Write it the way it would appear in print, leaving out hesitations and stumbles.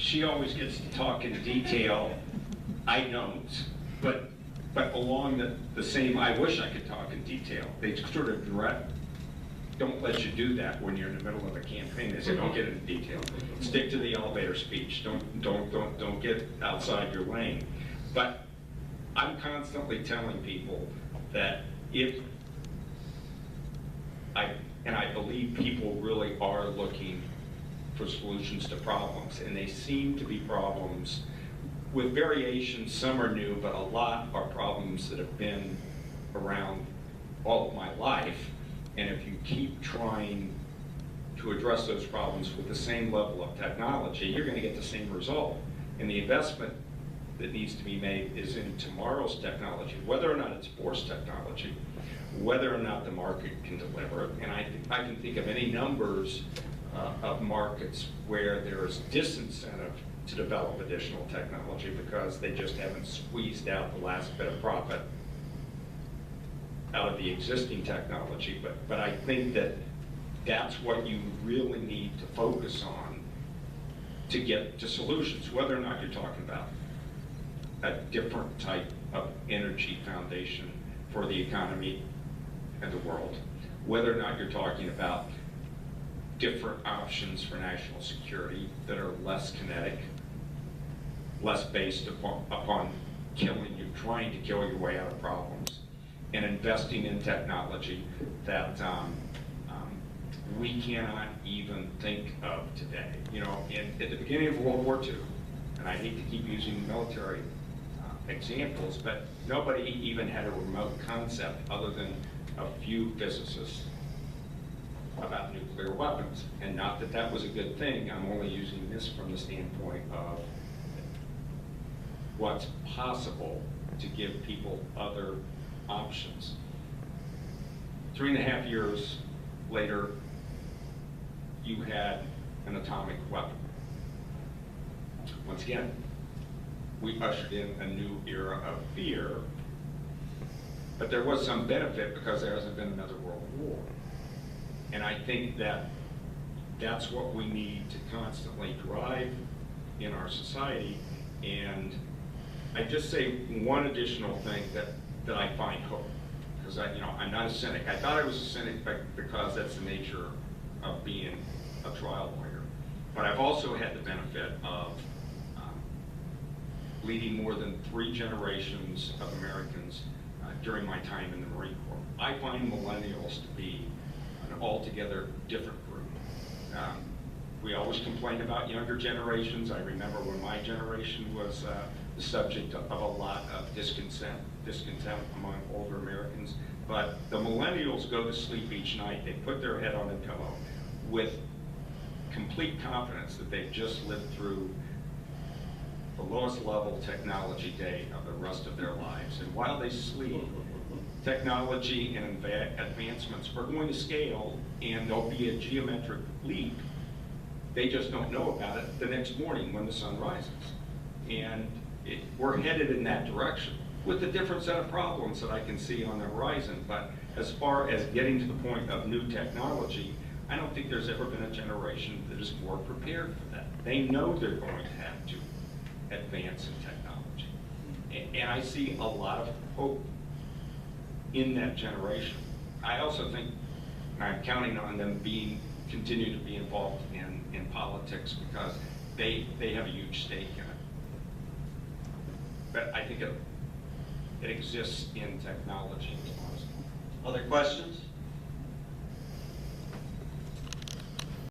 she always gets to talk in detail. I don't, but along the same, I wish I could talk in detail. They sort of don't let you do that when you're in the middle of a campaign. They say, don't get into detail. Stick to the elevator speech. Don't get outside your lane. But I'm constantly telling people that I believe people really are looking for solutions to problems, and they seem to be problems with variations. Some are new, but a lot are problems that have been around all of my life. And if you keep trying to address those problems with the same level of technology, you're going to get the same result. And the investment that needs to be made is in tomorrow's technology, whether or not it's forced technology, whether or not the market can deliver it. And I can think of any numbers of markets where there is disincentive to develop additional technology because they just haven't squeezed out the last bit of profit out of the existing technology. But I think that that's what you really need to focus on to get to solutions, whether or not you're talking about a different type of energy foundation for the economy and the world, whether or not you're talking about different options for national security that are less kinetic, less based upon killing you, trying to kill your way out of problems, and investing in technology that we cannot even think of today. You know, at the beginning of World War II, and I hate to keep using military examples, but nobody even had a remote concept other than a few physicists about nuclear weapons. And not that that was a good thing, I'm only using this from the standpoint of what's possible to give people other options. 3.5 years later, you had an atomic weapon. Once again, we ushered in a new era of fear, but there was some benefit because there hasn't been another world war. And I think that that's what we need to constantly drive in our society. And I just say one additional thing that I find hope, because I'm not a cynic. I thought I was a cynic because that's the nature of being a trial lawyer. But I've also had the benefit of leading more than 3 generations of Americans during my time in the Marine Corps. I find millennials to be an altogether different group. We always complain about younger generations. I remember when my generation was the subject of a lot of discontent among older Americans. But the millennials go to sleep each night. They put their head on the pillow with complete confidence that they've just lived through the lowest level technology day of the rest of their lives. And while they sleep, technology and advancements are going to scale, and there'll be a geometric leap. They just don't know about it the next morning when the sun rises. And we're headed in that direction with a different set of problems that I can see on the horizon. But as far as getting to the point of new technology, I don't think there's ever been a generation that is more prepared for that. They know they're going to have to advance in technology. And I see a lot of hope in that generation. I also think I'm counting on them continue to be involved in politics because they have a huge stake in it. But I think it exists in technology. Other questions?